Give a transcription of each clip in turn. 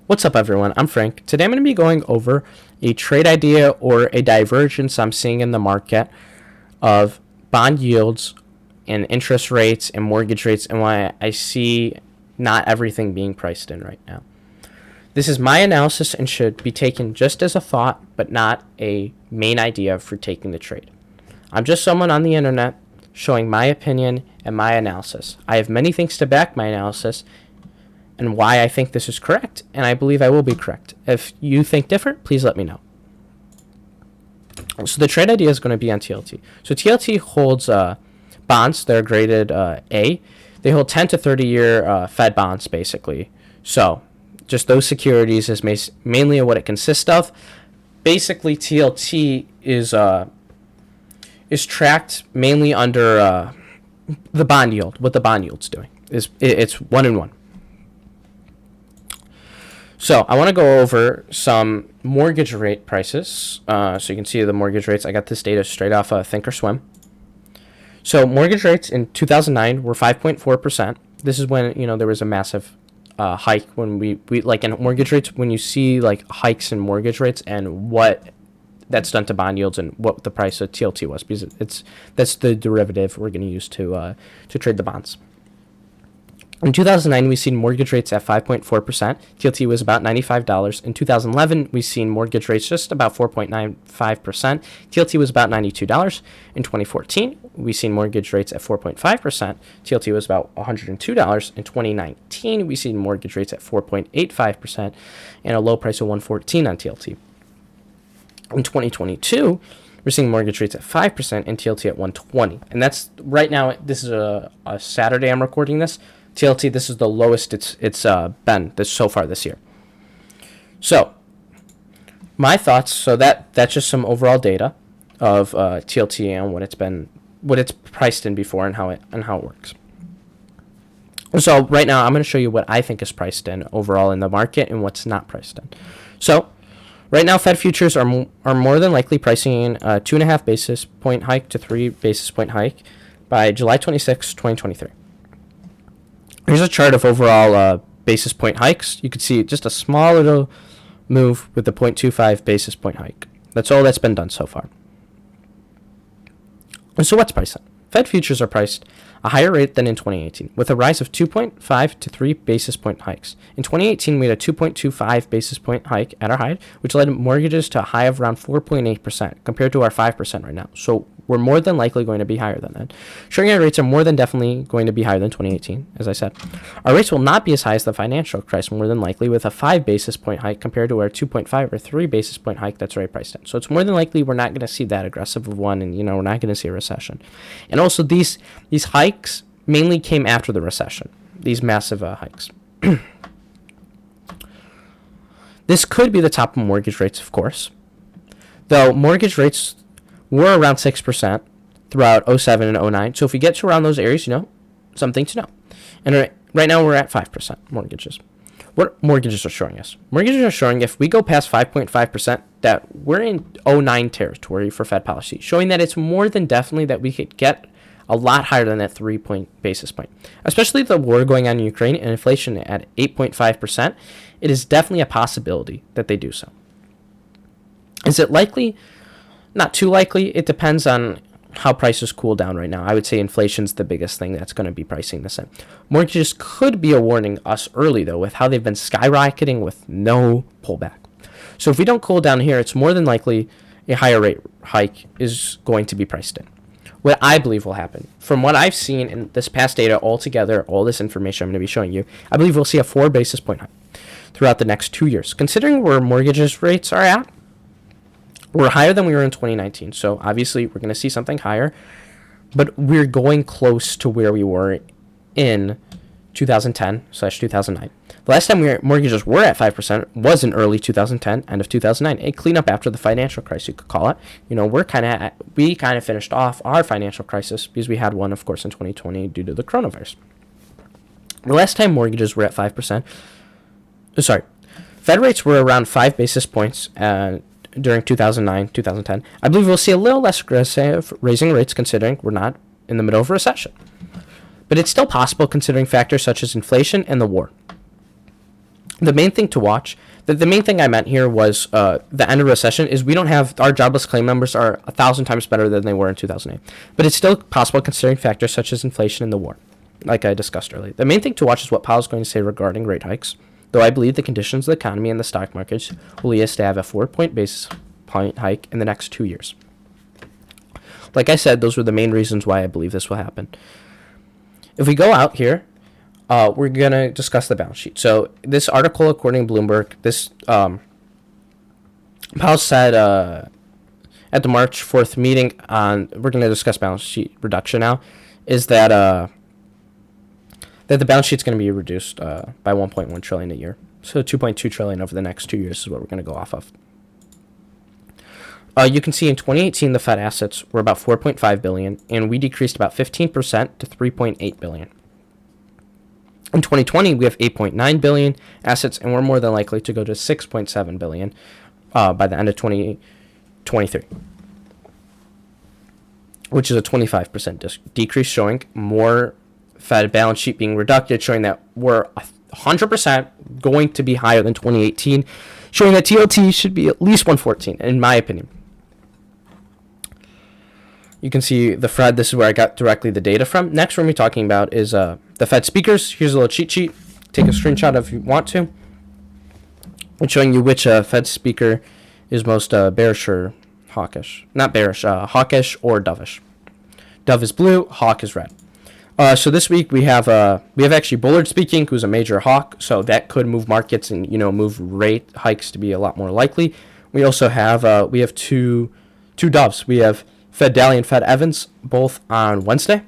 What's up, everyone? I'm Frank. Today I'm going to be going over a trade idea or a divergence I'm seeing in the market of bond yields and interest rates and mortgage rates and why I see not everything being priced in right now. This is my analysis and should be taken just as a thought, but not a main idea for taking the trade. I'm just someone on the internet showing my opinion and my analysis. I have many things to back my analysis and why I think this is correct, and I believe I will be correct. If you think different, please let me know. So the trade idea is going to be on TLT. So TLT holds bonds that are graded A. They hold 10 to 30-year Fed bonds, basically. So just those securities is mainly what it consists of. Basically, TLT is tracked mainly under the bond yield. What the bond yield's doing it's 1 and 1. So I want to go over some mortgage rate prices. So you can see the mortgage rates. I got this data straight off Thinkorswim. So mortgage rates in 2009 were 5.4%. This is when there was a massive hike when we like in mortgage rates, when you see like hikes in mortgage rates and what that's done to bond yields and what the price of TLT was, because that's the derivative we're going to use to trade the bonds. In 2009, we seen mortgage rates at 5.4%. TLT was about $95. In 2011, we seen mortgage rates just about 4.95%. TLT was about $92. In 2014, we seen mortgage rates at 4.5%. TLT was about $102. In 2019, we seen mortgage rates at 4.85% and a low price of $114 on TLT. In 2022, we're seeing mortgage rates at 5% and TLT at $120. And that's right now. This is a Saturday. I'm recording this. TLT, this is the lowest it's been so far this year. So my thoughts. So that's just some overall data of TLT and what it's priced in before and how it works. So right now I'm going to show you what I think is priced in overall in the market and what's not priced in. So right now, Fed futures are more than likely pricing in a 2.5 basis point hike to 3 basis point hike by July 26, 2023. Here's a chart of overall basis point hikes. You can see just a small little move with the 0.25 basis point hike. That's all that's been done so far. And so what's priced in? Fed futures are priced a higher rate than in 2018, with a rise of 2.5 to 3 basis point hikes. In 2018, we had a 2.25 basis point hike at our height, which led mortgages to a high of around 4.8% compared to our 5% right now. So we're more than likely going to be higher than that. Short-end rates are more than definitely going to be higher than 2018, as I said. Our rates will not be as high as the financial crisis, more than likely, with a 5 basis point hike compared to our 2.5 or 3 basis point hike that's already priced in. So it's more than likely we're not going to see that aggressive of one, and we're not going to see a recession. And also these hikes mainly came after the recession, these massive hikes. This could be the top of mortgage rates, of course, though mortgage rates were around 6% throughout 07 and 09. So if we get to around those areas, something to know. And right now we're at 5% mortgages. What mortgages are showing us? Mortgages are showing if we go past 5.5%, that we're in 09 territory for Fed policy, showing that it's more than definitely that we could get a lot higher than that 3 basis point. Especially the war going on in Ukraine and inflation at 8.5%, it is definitely a possibility that they do so. Is it likely? Not too likely. It depends on how prices cool down right now. I would say inflation's the biggest thing that's going to be pricing this in. Mortgages could be a warning us early, though, with how they've been skyrocketing with no pullback. So if we don't cool down here, it's more than likely a higher rate hike is going to be priced in. What I believe will happen, from what I've seen in this past data altogether, all this information I'm going to be showing you, I believe we'll see a 4 basis point hike throughout the next 2 years. Considering where mortgages rates are at, we're higher than we were in 2019. So obviously we're going to see something higher, but we're going close to where we were in 2010/2009. The last time mortgages were at 5% was in early 2010, end of 2009. A cleanup after the financial crisis, you could call it. We kind of finished off our financial crisis because we had one, of course, in 2020 due to the coronavirus. The last time mortgages were at 5%, Fed rates were around 5 basis points during 2009, 2010. I believe we'll see a little less aggressive raising rates considering we're not in the middle of a recession. But it's still possible considering factors such as inflation and the war. The main thing to watch, the main thing I meant here was the end of recession is we don't have, our jobless claim numbers are 1,000 times better than they were in 2008. But it's still possible considering factors such as inflation and the war, like I discussed earlier. The main thing to watch is what Powell is going to say regarding rate hikes, though I believe the conditions of the economy and the stock markets will lead us to have a 4-point basis point hike in the next 2 years. Like I said, those were the main reasons why I believe this will happen. If we go out here, we're going to discuss the balance sheet. So this article, according to Bloomberg, this Powell said at the March 4th meeting on, we're going to discuss balance sheet reduction now, is that that the balance sheet's going to be reduced by 1.1 trillion a year. So 2.2 trillion over the next 2 years is what we're going to go off of. You can see in 2018 the Fed assets were about 4.5 billion, and we decreased about 15% to 3.8 billion. In 2020, we have 8.9 billion assets, and we're more than likely to go to 6.7 billion by the end of 2023, which is a 25% decrease, showing more Fed balance sheet being reduced, showing that we're 100% going to be higher than 2018, showing that TLT should be at least 114, in my opinion. You can see the Fed. This is where I got directly the data from. Next, we're going to be talking about is the Fed speakers. Here's a little cheat sheet. Take a screenshot if you want to. It's showing you which Fed speaker is most bearish or hawkish. Not bearish, hawkish or dovish. Dove is blue, hawk is red. So this week we have actually Bullard speaking, who's a major hawk. So that could move markets and move rate hikes to be a lot more likely. We also have two doves. We have Fed Daly and Fed Evans, both on Wednesday.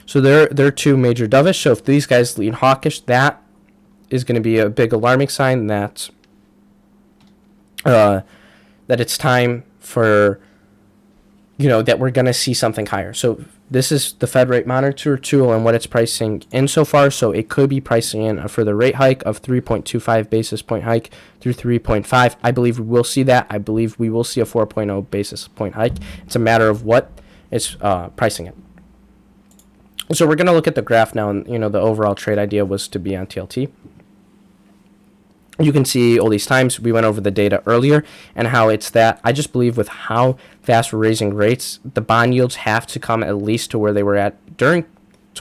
So they're two major dovish. So if these guys lean hawkish, that is going to be a big alarming sign that it's time for, that we're going to see something higher. So this is the Fed rate monitor tool and what it's pricing in so far. So it could be pricing in a further rate hike of 3.25 basis point hike through 3.5. I believe we will see that. I believe we will see a 4.0 basis point hike. It's a matter of what is pricing it. So we're going to look at the graph now, and the overall trade idea was to be on TLT. You can see all these times we went over the data earlier and how it's that I just believe with how fast we're raising rates, the bond yields have to come at least to where they were at during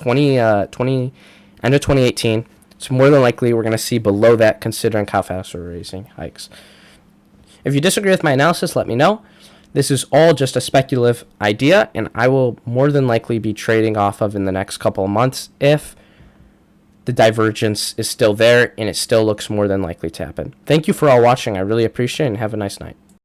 end of 2018. So more than likely we're going to see below that considering how fast we're raising hikes. If you disagree with my analysis, let me know. This is all just a speculative idea, and I will more than likely be trading off of in the next couple of months if the divergence is still there and it still looks more than likely to happen. Thank you for all watching. I really appreciate it, and have a nice night.